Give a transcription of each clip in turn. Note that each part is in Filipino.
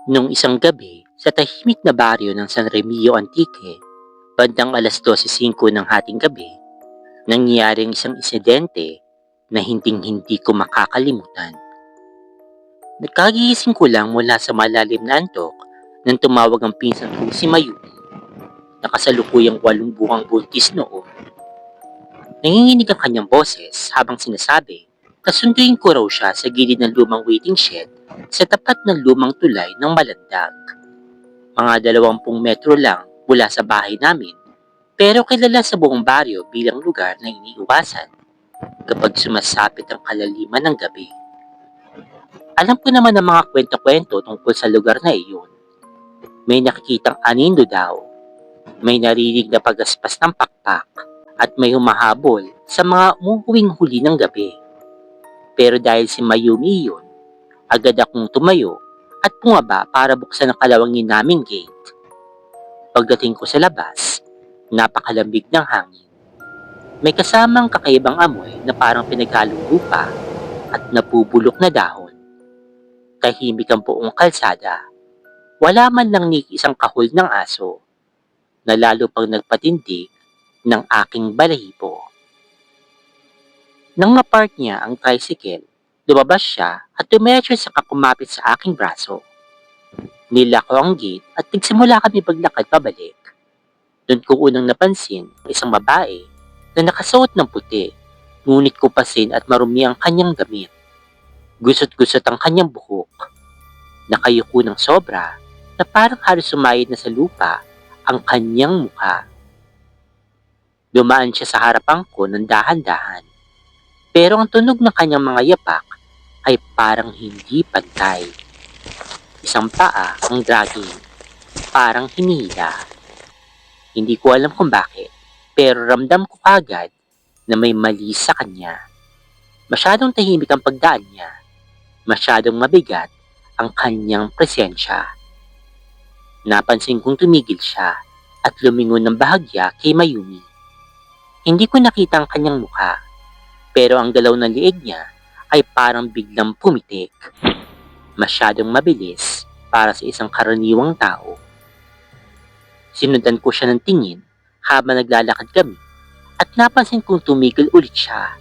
Nung isang gabi, sa tahimik na baryo ng San Remigio Antique, bandang 12:05 ng hating gabi, nangyari ang isang insidente na hinding-hindi ko makakalimutan. Nagkagising ko lang mula sa malalim na antok nang tumawag ang pinsan kong si Mayumi, na kasalukuyang 8 buwang buntis noon. Nanginginig ang kanyang boses habang sinasabi na sunduin ko raw siya sa gilid ng lumang waiting shed sa tapat ng lumang tulay ng Malandag. Mga 20 metro lang mula sa bahay namin, pero kilala sa buong baryo bilang lugar na iniiwasan kapag sumasapit ang kalaliman ng gabi. Alam ko naman ang mga kwento-kwento tungkol sa lugar na iyon. May nakikitang anindo daw, may narinig na pagaspas ng pakpak, at may humahabol sa mga umuuwing huli ng gabi. Pero dahil si Mayumi yun, agad akong tumayo at bumaba para buksan ang kalawangin naming gate. Pagdating ko sa labas, napakalamig ng hangin. May kasamang kakaibang amoy na parang pinaghalong lupa at napubulok na dahon. Tahimik ang buong kalsada. Wala man lang ni isang kahul ng aso, na lalo pang nagpatindig ng aking balahibo. Nang mapark niya ang tricycle, lumabas siya at dumiretso sa kakumapit sa aking braso. Nilak ko ang gate at nagsimula kami paglakad pabalik. Doon ko unang napansin ang isang babae na nakasuot ng puti, ngunit kupasin at marumi ang kanyang damit. Gusot-gusot ang kanyang buhok. Nakayuko ng sobra na parang halos sumayad na sa lupa ang kanyang mukha. Dumaan siya sa harapan ko ng dahan-dahan, pero ang tunog ng kanyang mga yapak ay parang hindi pantay. Isang paa ang dragging, parang hinihila. Hindi ko alam kung bakit, pero ramdam ko agad na may mali sa kanya. Masyadong tahimik ang pagdaan niya. Masyadong mabigat ang kanyang presensya. Napansin kong tumigil siya at lumingon ng bahagya kay Mayumi. Hindi ko nakita ang kanyang mukha, pero ang galaw ng liig niya ay parang biglang pumitik. Masyadong mabilis para sa isang karaniwang tao. Sinundan ko siya ng tingin habang naglalakad kami at napansin kong tumigil ulit siya.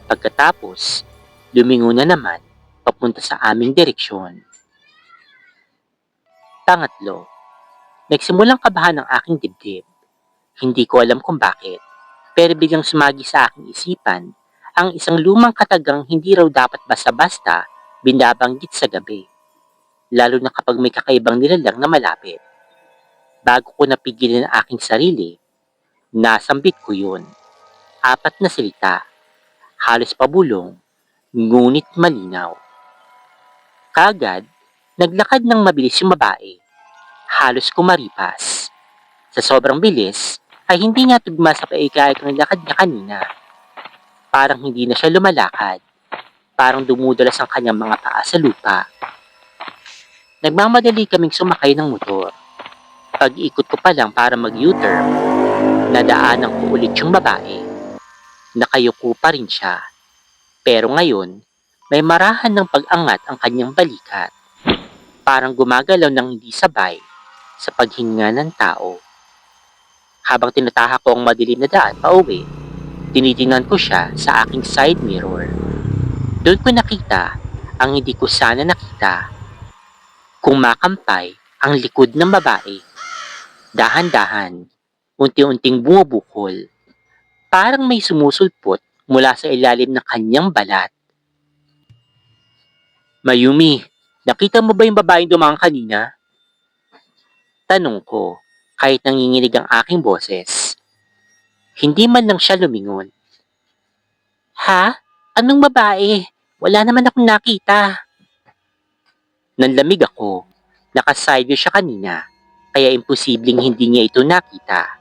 Pagkatapos, lumingon na naman papunta sa aming direksyon. Pangatlo, nagsimulang kabahan ang aking dibdib. Hindi ko alam kung bakit, pero biglang sumagi sa aking isipan ang isang lumang katagang hindi raw dapat basta-basta binabanggit sa gabi, lalo na kapag may kakaibang nilalang na malapit. Bago ko napigilan ang aking sarili, nasambit ko yun. 4 na salita, halos pabulong, ngunit malinaw. Kaagad, naglakad ng mabilis yung babae, halos kumaripas. Sa sobrang bilis, ay hindi nga tugma sa paikayat ng lakad niya kanina. Parang hindi na siya lumalakad, parang dumudulas ang kanyang mga paa sa lupa. Nagmamadali kaming sumakay ng motor. Pag-ikot ko pa lang para mag-U-turn, nadaanan ko ulit yung babae. Nakayuko pa rin siya, pero ngayon, may marahan ng pag-angat ang kanyang balikat. Parang gumagalaw ng hindi sabay sa paghinga ng tao. Habang tinatahak ko ang madilim na daan pauwi, tinitingnan ko siya sa aking side mirror. Doon ko nakita ang hindi ko sana nakita. Kumakampay ang likod ng babae. Dahan-dahan, unti-unting bumubukol. Parang may sumusulpot mula sa ilalim ng kanyang balat. Mayumi, nakita mo ba yung babaeng dumaan kanina? Tanong ko, kahit nanginginig ang aking boses. Hindi man lang siya lumingon. Ha? Anong babae? Wala naman akong nakita. Nanlamig ako. Naka-sideview siya kanina, kaya imposibleng hindi niya ito nakita.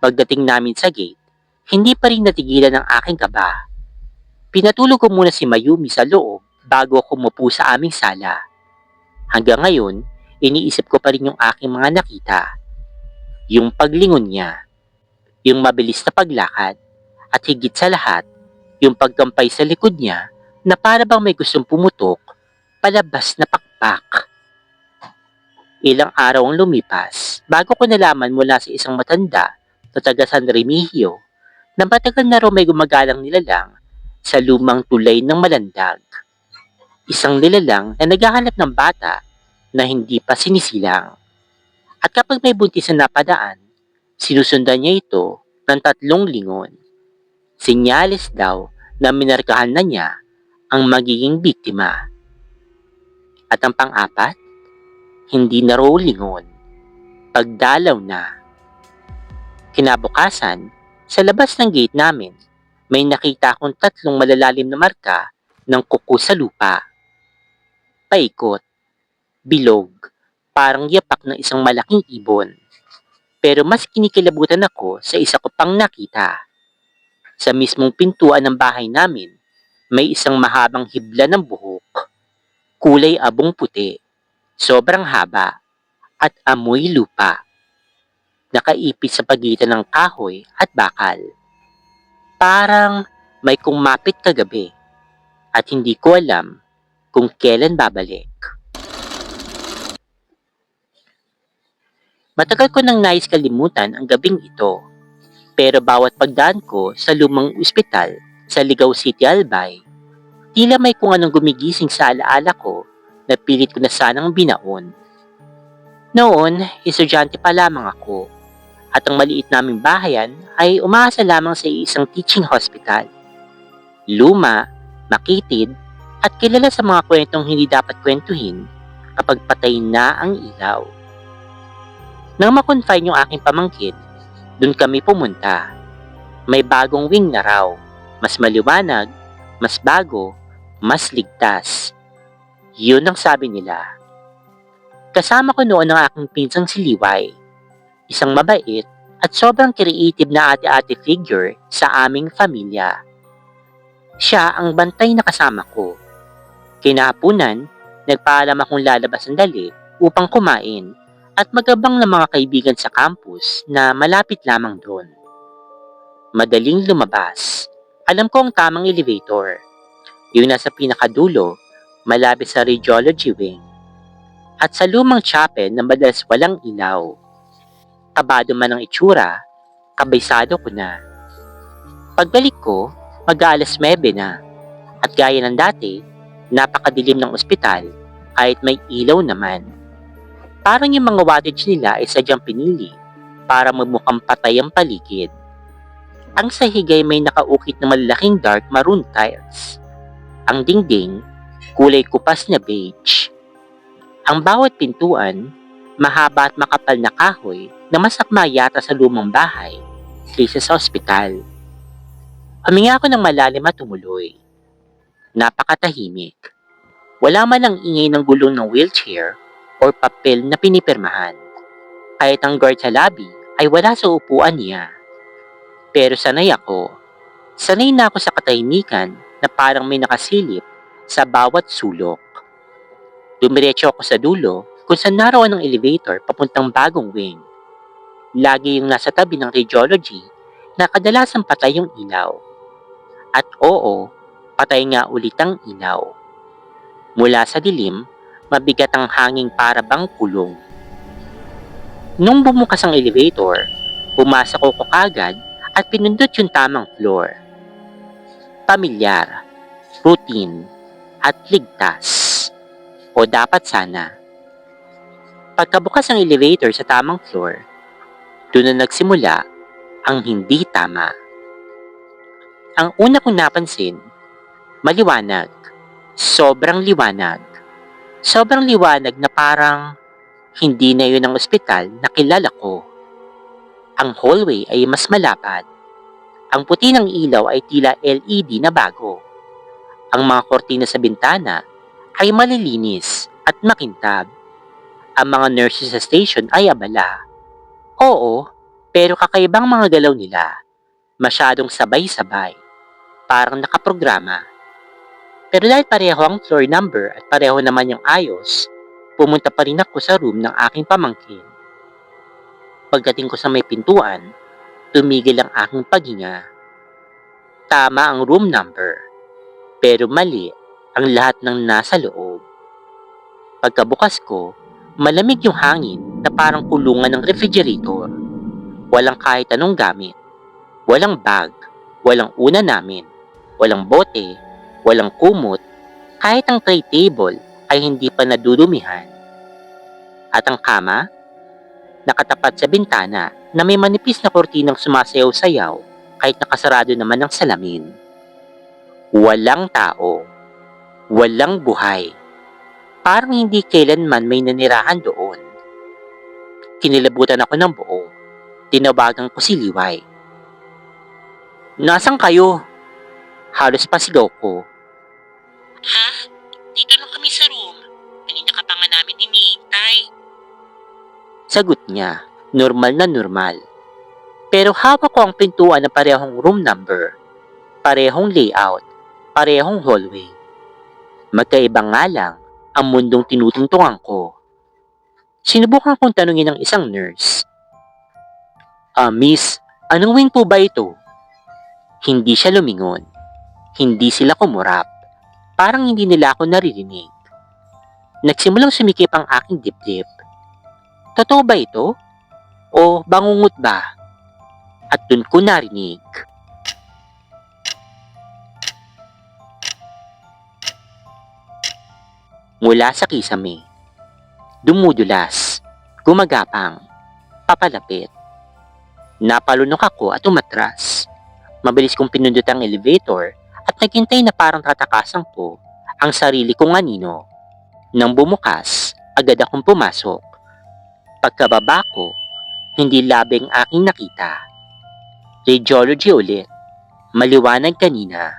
Pagdating namin sa gate, hindi pa rin natigilan ang aking kaba. Pinatulog ko muna si Mayumi sa loob bago ako umupo sa aming sala. Hanggang ngayon, iniisip ko pa rin yung aking mga nakita. Yung paglingon niya, yung mabilis na paglakad, at higit sa lahat, yung pagkampay sa likod niya na para bang may gustong pumutok palabas na pakpak. Ilang araw ang lumipas bago ko nalaman mula sa isang matanda na taga San Remigio na matagal na raw may gumagalang nilalang sa lumang tulay ng Malandag. Isang nilalang na naghahanap ng bata na hindi pa sinisilang. At kapag may buntis na napadaan, sinusundan niya ito ng 3 lingon. Senyales daw na minarkahan na niya ang magiging biktima. At ang pang-apat, hindi na raw lingon, pagdalaw na. Kinabukasan, sa labas ng gate namin, may nakita akong 3 malalalim na marka ng kuko sa lupa. Paikot, bilog, parang yapak ng isang malaking ibon. Pero mas kinikilabutan ako sa isa ko pang nakita. Sa mismong pintuan ng bahay namin, may isang mahabang hibla ng buhok. Kulay abong puti, sobrang haba, at amoy lupa. Nakaipit sa pagitan ng kahoy at bakal. Parang may kumapit kagabi at hindi ko alam kung kailan babalik. Matagal ko nang nais kalimutan ang gabing ito, pero bawat pagdaan ko sa lumang ospital sa Ligao City, Albay, tila may kung anong gumigising sa alaala ko na pilit ko na sanang binaon. Noon, estudyante pa lamang ako at ang maliit naming bahayan ay umaasa lamang sa isang teaching hospital. Luma, makitid, at kilala sa mga kwentong hindi dapat kwentuhin kapag patay na ang ilaw. Nang makonfine yung aking pamangkin, dun kami pumunta. May bagong wing na raw, mas maliwanag, mas bago, mas ligtas. Yun ang sabi nila. Kasama ko noon ang aking pinsang si Liway, isang mabait at sobrang creative na ate-ate figure sa aming pamilya. Siya ang bantay na kasama ko. Kinahapunan, nagpaalam akong lalabas sandali upang kumain at magabang ng mga kaibigan sa campus na malapit lamang doon. Madaling lumabas. Alam ko ang tamang elevator. Yung nasa pinakadulo, malapit sa radiology wing. At sa lumang chapel na madalas walang ilaw. Kabado man ang itsura, kabaysado ko na. Pagbalik ko, mag-aalas 9 na. At gaya ng dati, napakadilim ng ospital kahit may ilaw naman. Parang yung mga wattage nila ay sadyang pinili para magmukhang patay ang paligid. Ang sahig ay may nakaukit na malalaking dark maroon tiles. Ang dingding, kulay kupas na beige. Ang bawat pintuan, mahaba at makapal na kahoy na mas akma yata sa lumang bahay kaysa sa ospital. Huminga ako ng malalim at tumuloy. Napakatahimik. Wala man ang ingay ng gulong ng wheelchair or papel na pinipirmahan. Kahit ang guard sa lobby ay wala sa upuan niya. Pero sanay ako. Sanay na ako sa katahimikan na parang may nakasilip sa bawat sulok. Dumiretso ako sa dulo kung saan naroon ang elevator papuntang bagong wing. Lagi yung nasa tabi ng radiology na kadalasan patay yung ilaw. At oo, patay nga ulit ang ilaw. Mula sa dilim, mabigat ang hanging para bang kulong. Nung bumukas ang elevator, pumasok ko kagad at pinindot yung tamang floor. Pamilyar, routine, at ligtas. O dapat sana. Pagkabukas ng elevator sa tamang floor, doon na nagsimula ang hindi tama. Ang una kong napansin, maliwanag. Sobrang liwanag. Sobrang liwanag na parang hindi na yun ang ospital na kilala ko. Ang hallway ay mas malapad. Ang puti ng ilaw ay tila LED na bago. Ang mga kortina sa bintana ay malilinis at makintab. Ang mga nurses sa station ay abala. Oo, pero kakaibang mga galaw nila. Masyadong sabay-sabay. Parang nakaprograma. Pero dahil pareho ang floor number at pareho naman yung ayos, pumunta pa rin ako sa room ng aking pamangkin. Pagdating ko sa may pintuan, tumigil ang aking paghinga. Tama ang room number, pero mali ang lahat ng nasa loob. Pagkabukas ko, Malamig yung hangin na parang kulungan ng refrigerator. Walang kahit anong gamit. Walang bag. Walang una namin. Walang bote. Walang kumot. Kahit ang tray table ay hindi pa nadudumihan. At ang kama, nakatapat sa bintana na may manipis na kortinang sumasayaw-sayaw kahit nakasarado naman ang salamin. Walang tao. Walang buhay. Parang hindi kailanman may nanirahan doon. Kinilabutan ako ng buo. Tinawagan ko si Liway. "Nasaan kayo?" Halos pasigaw ko. "Ha? Dito lang kami sa room. Kanina ka pa nga namin iniintay." Sagot niya, normal na normal. Pero hawak ko ang pintuan na parehong room number, parehong layout, parehong hallway. Magkaiba nga lang ang mundong tinutungtungan ko. Sinubukan kong tanungin ng isang nurse. Miss, anong wing po ba ito?" Hindi siya lumingon. Hindi sila kumurap. Parang hindi nila ako naririnig. Nagsimulang sumikip ang aking dibdib. Totoo ba ito? O bangungot ba? At dun ko narinig. Mula sa kisame. Dumudulas. Gumagapang. Papalapit. Napalunok ako at umatras. Mabilis kong pinundot ang elevator at naghintay na parang tatakasan ko ang sarili kong anino. Nang bumukas, agad akong pumasok. Pagkababa ko, hindi labing aking nakita. Radiology ulit. Maliwanag kanina.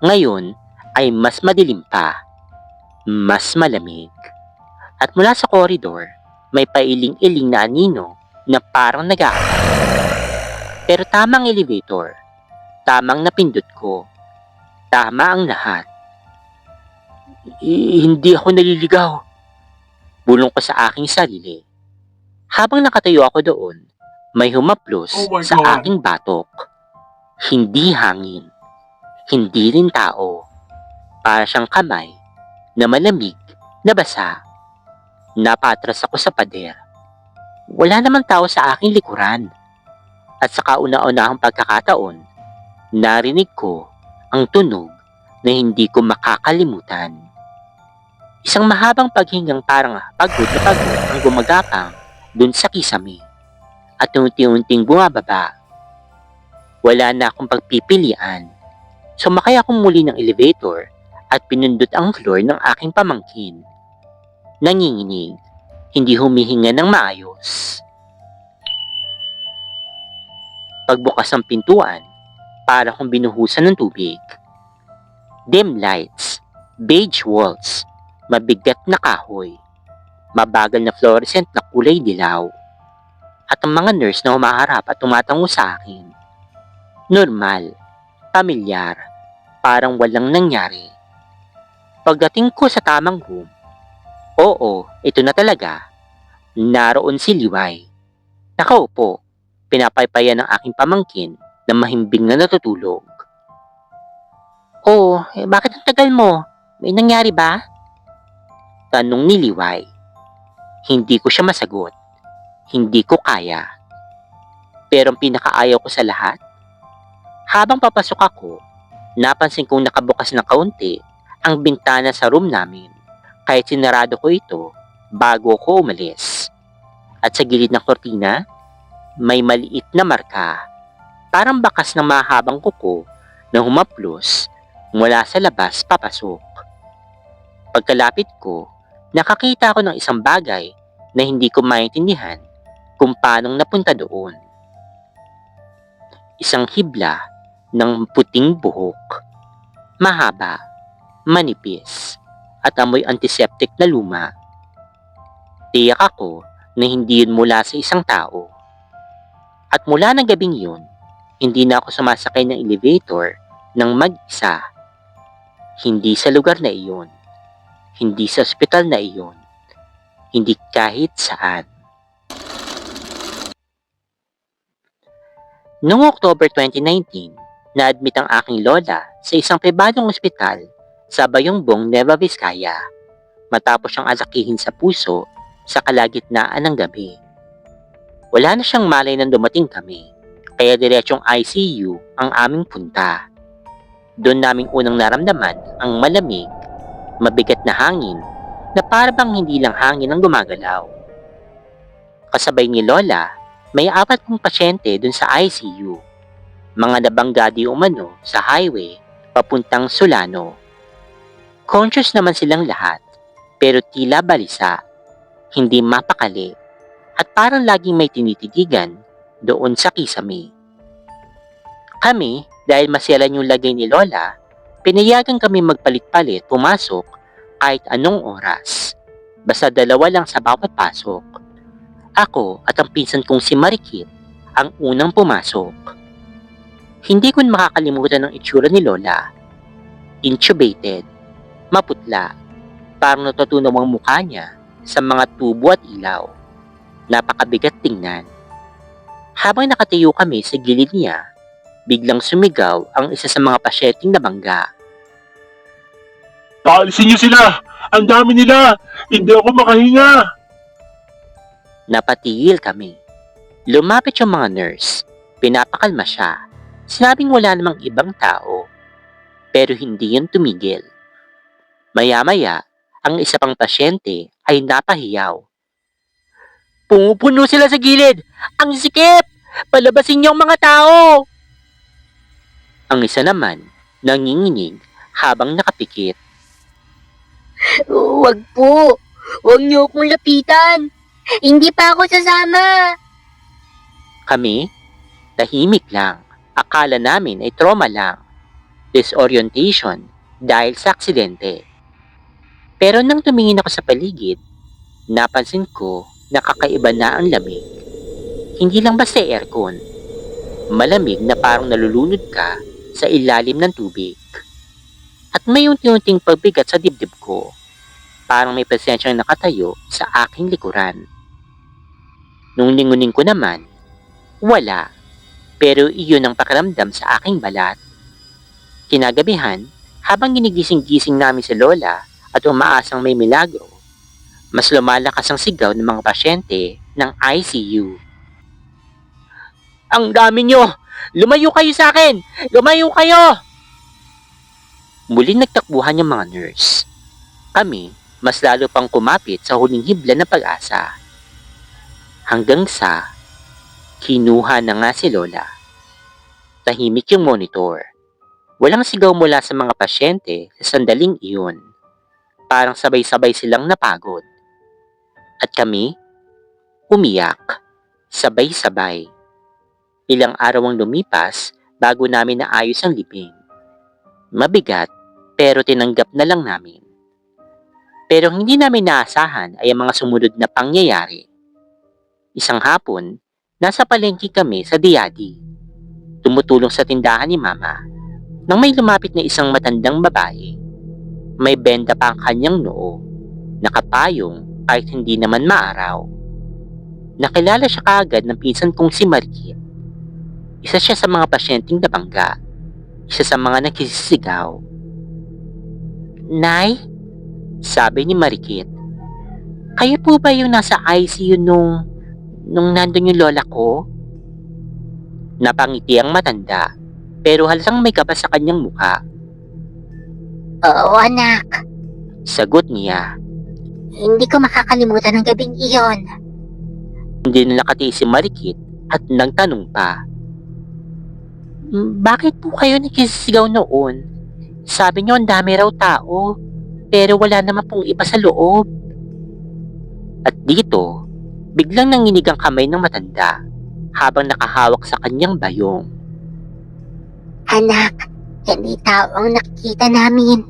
Ngayon ay mas madilim pa. Mas malamig. At mula sa koridor, may pailing-iling na anino na parang nag-aakit. Pero tamang elevator. Tamang napindot ko. Tama ang lahat. Hindi ako naliligaw. Bulong ko sa aking sarili. Habang nakatayo ako doon, may humaplos sa aking batok. Hindi hangin. Hindi rin tao. Para siyang kamay na malamig na basa. Napatras ako sa pader. Wala namang tao sa aking likuran. At sa kauna-unahang pagkakataon, narinig ko ang tunog na hindi ko makakalimutan. Isang mahabang paghingang parang pagod na pagod ang gumagapang dun sa kisame at unti-unting bumababa. Wala na akong pagpipilian. Sumakay ako muli ng elevator at pinundot ang floor ng aking pamangkin. Nanginginig, hindi humihinga ng maayos. Pagbukas ng pintuan, para kung binuhusan ng tubig. Dim lights, beige walls, mabigat na kahoy, mabagal na fluorescent na kulay dilaw, at ang mga nurse na humaharap at tumatango sa akin. Normal, pamilyar, parang walang nangyari. Pagdating ko sa tamang room, oo, ito na talaga, naroon si Liway. Nakaupo, pinapaypayan ng aking pamangkin na mahimbing na natutulog. Bakit ang tagal mo? May nangyari ba? Tanong ni Liway. Hindi ko siya masagot. Hindi ko kaya. Pero ang pinakaayaw ko sa lahat, habang papasok ako, napansin kong nakabukas ng kaunti ang bintana sa room namin, kahit sinarado ko ito bago ko umalis. At sa gilid ng kortina, may maliit na marka, parang bakas ng mahabang kuko na humaplos mula sa labas papasok. Pagkalapit ko, nakakita ako ng isang bagay na hindi ko maintindihan kung paanong napunta doon. Isang hibla ng puting buhok. Mahaba, manipis, at amoy antiseptic na luma. Tiyak ako na hindi yun mula sa isang tao. At mula ng gabing yun, hindi na ako sumasakay ng elevator ng mag-isa. Hindi sa lugar na iyon. Hindi sa ospital na iyon. Hindi kahit saan. Noong October 2019, na-admit ang aking lola sa isang pribadong ospital sa Bayongbong, Nueva Vizcaya matapos siyang atakihin sa puso sa kalagitnaan ng gabi. Wala na siyang malay nang dumating kami, kaya diretsong ICU ang aming punta. Doon naming unang naramdaman ang malamig, mabigat na hangin na parang hindi lang hangin ang gumagalaw. Kasabay ni Lola, may 4 pasyente doon sa ICU. Mga nabangga di umano sa highway papuntang Solano. Conscious naman silang lahat, pero tila balisa, hindi mapakali, at parang laging may tinititigan doon sa kisame. Kami, dahil masyalan yung lagay ni Lola, pinayagan kami magpalit-palit pumasok kahit anong oras. Basta 2 lang sa bawat pasok. Ako at ang pinsan kong si Marikit ang unang pumasok. Hindi ko makakalimutan ang itsura ni Lola. Intubated, maputla, parang natutunaw ang mukha niya sa mga tubo at ilaw. Napakabigat tingnan. Habang nakatayo kami sa gilid niya, biglang sumigaw ang isa sa mga pasyenteng nabangga. Paalisin niyo sila! Ang dami nila! Hindi ako makahinga! Napatigil kami. Lumapit yung mga nurse. Pinapakalma siya. Sinabing wala namang ibang tao. Pero hindi yun tumigil. Maya-maya, ang isa pang pasyente ay napahiyaw. Pumupuno sila sa gilid! Ang sikip! Palabasin niyo ang mga tao! Ang isa naman, nanginginig habang nakapikit. Huwag po. Huwag niyo akong lapitan. Hindi pa ako sasama. Kami, tahimik lang. Akala namin ay trauma lang. Disorientation dahil sa aksidente. Pero nang tumingin ako sa paligid, napansin ko na kakaiba na ang lamig. Hindi lang basta aircon. Malamig na parang nalulunod ka sa ilalim ng tubig. At may unti-unting pagbigat sa dibdib ko. Parang may presensyang nakatayo sa aking likuran. Nung lingunin ko naman, wala. Pero iyon ang pakiramdam sa aking balat. Kinagabihan, habang ginigising-gising namin si Lola at umaasang may milagro, mas lumalakas ang sigaw ng mga pasyente ng ICU. Ang dami nyo! Lumayo kayo sa akin! Lumayo kayo! Muling nagtakbuhan yung mga nurse. Kami, mas lalo pang kumapit sa huling hibla ng pag-asa. Hanggang sa kinuha na nga si Lola. Tahimik yung monitor. Walang sigaw mula sa mga pasyente sa sandaling iyon. Parang sabay-sabay silang napagod. At kami, umiyak. Sabay-sabay. Ilang araw ang lumipas bago namin naayos ang libing. Mabigat, pero tinanggap na lang namin. Pero hindi namin naasahan ay ang mga sumunod na pangyayari. Isang hapon, nasa palengke kami sa Diadi. Tumutulong sa tindahan ni Mama. Nang may lumapit na isang matandang babae. May benda pa ang kanyang noo. Nakapayong kahit hindi naman maaraw. Nakilala siya kaagad ng pinsan kong si Marikit. Isa siya sa mga pasyenteng nabangga. Isa sa mga nagsisigaw. Nay? Sabi ni Marikit. Kayo po ba yung nasa ICU nung nandun yung lola ko? Napangiti ang matanda, pero halatang may kaba sa kanyang mukha. Oo, anak. Sagot niya. Hindi ko makakalimutan ang gabing iyon. Hindi na nakatiis si Marikit at nagtanong pa. Bakit po kayo nagsisigaw noon? Sabi niyo ang dami raw tao, pero wala naman pong iba sa loob. At dito, biglang nanginig ang kamay ng matanda habang nakahawak sa kanyang bayong. Anak, hindi tao ang nakikita namin.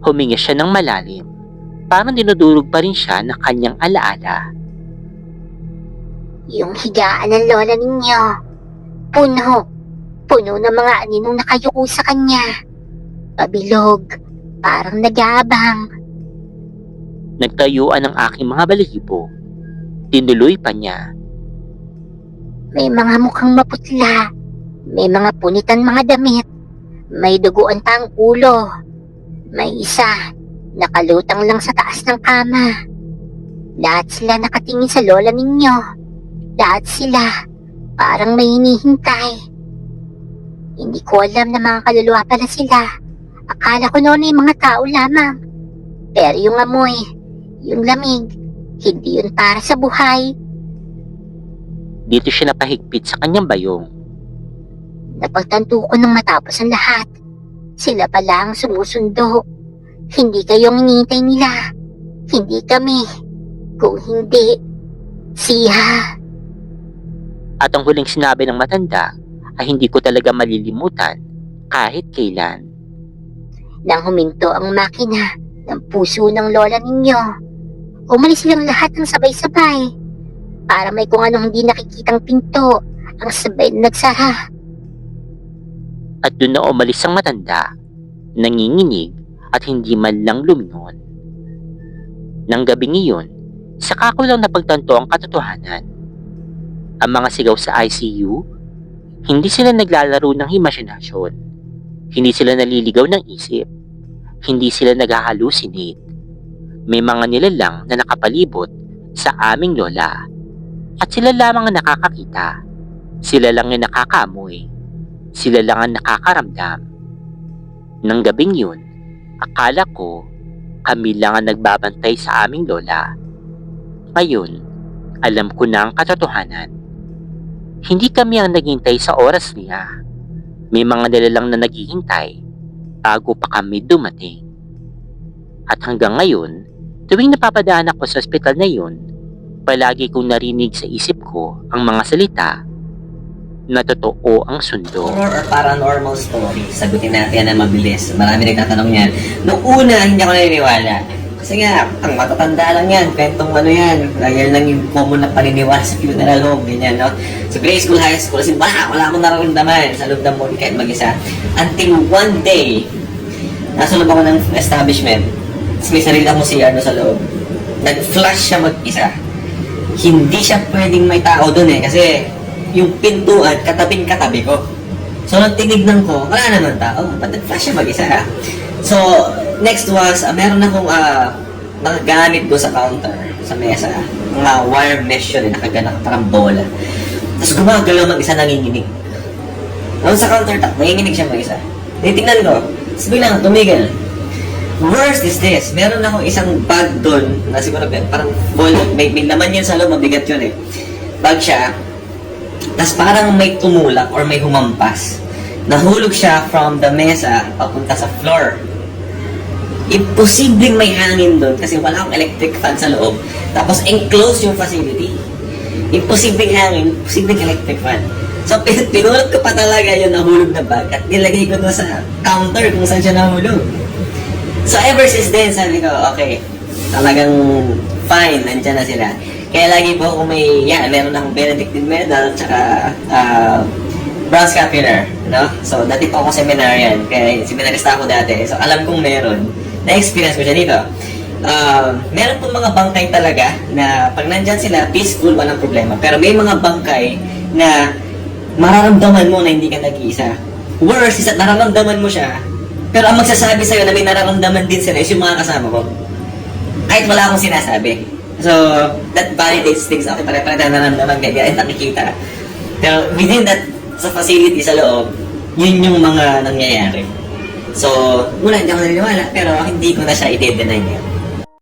Huminga siya ng malalim. Parang dinudurog pa rin siya ng kanyang alaala. Yung higaan ng lola ninyo. Puno ng mga aninong nakayuko sa kanya. Pabilog, parang nag-aabang. Nagtayuan ang aking mga balahibo. Tinuloy pa niya. May mga mukhang maputla. May mga punitan mga damit. May duguan pa ang ulo. May isa, nakalutang lang sa taas ng kama. Lahat sila nakatingin sa lola ninyo. Lahat sila parang may hinihintay. Hindi ko alam na mga kaluluwa pala sila. Akala ko noon ay mga tao lamang. Pero yung amoy, yung lamig, hindi yun para sa buhay. Dito siya napahigpit sa kanyang bayong. Napagtanto ko nung matapos ang lahat. Sila pala ang sumusundo. Hindi kayong hinihintay nila. Hindi kami. Kung hindi, siya. At ang huling sinabi ng matanda ay hindi ko talaga malilimutan kahit kailan. Nang huminto ang makina ng puso ng lola ninyo, umalis silang lahat ng sabay-sabay. Para may kung anong hindi nakikitang pinto ang sabay na nagsara. At doon na umalis ang matanda, nanginginig at hindi man lang lumingon. Nang gabing iyon, saka ko lang napagtanto ang katotohanan. Ang mga sigaw sa ICU, hindi sila naglalaro ng imahinasyon. Hindi sila naliligaw ng isip. Hindi sila nag-hallucinate. May mga nilalang na nakapalibot sa aming lola. At sila lamang ang nakakakita. Sila lang ang nakakaamoy. Sila lang ang nakakaramdam. Nang gabing yun, akala ko kami lang ang nagbabantay sa aming lola. Ngayon, alam ko na ang katotohanan. Hindi kami ang naghintay sa oras niya. May mga nilalang na naghihintay bago pa kami dumating. At hanggang ngayon, tuwing napapadaan ako sa ospital na yun, palagi kong narinig sa isip ko ang mga salita na totoo ang sundo. Horror or paranormal story? Sagutin natin yan na mabilis. Marami nagtatanong yan. Noong una, hindi ako naniniwala. Kasi nga, ang matatanda lang yan. Kwentong ano yan. Yan lang yung common na paniniwala sa funeral home. Ganyan, no? So, grade school, high school, kasi wala akong nararamdaman sa loob ng mall kahit mag-isa. Until one day, nasa loob ako ng establishment. Tapos may sarili akong CR sa loob. Nag-flash siya mag-isa. Hindi siya pwedeng may tao dun eh. Kasi yung pintuan, katabing-katabi ko. So, nung tinignan ko, wala naman tao. Ba't nag-flash siya mag-isa ha? So, next was, meron akong mga gamit doon sa counter, sa mesa. Mga wire mesh yun, nakaganak parang bola. Tapos gumagalaw mag-isa, nanginginig. Doon sa countertop, nanginginig siya mag-isa. Titignan ko, tapos biglang tumigil. Worst is this, meron akong isang bag doon, na siguro parang ball, may laman yun sa loob, mabigat yun eh. Bag siya, tapos parang may tumulak or may humampas. Nahulog siya from the mesa papunta sa floor. Imposibleng may hangin doon kasi wala akong electric fan sa loob. Tapos enclosed yung facility. Imposibleng hangin, imposibleng electric fan. So pinulot ko pa talaga yung nahulog na bag at nilagay ko doon sa counter kung saan siya nahulog. So ever since then, sabi ko, okay, talagang fine, nandyan na sila. Kaya lagi po kung may, meron akong Benedictine medal, tsaka bronze scapular, no? So, dati po ako seminarian, kaya seminarista ako dati. So, alam kong meron. Na-experience ko siya dito. Meron po mga bangkay talaga na pag nandyan sila, peaceful, walang problema. Pero may mga bangkay na mararamdaman mo na hindi ka nag-iisa. Worse is that nararamdaman mo siya, pero ang magsasabi sa'yo na may nararamdaman din sila is yung mga kasama ko. Kahit wala akong sinasabi. So, that validates things. Okay, pare-pare na nararamdaman kaya at nakikita. Pero within that, sa facility sa loob, yun yung mga nangyayari. So, mula hindi ako naniniwala, pero hindi ko na siya i-deny niya.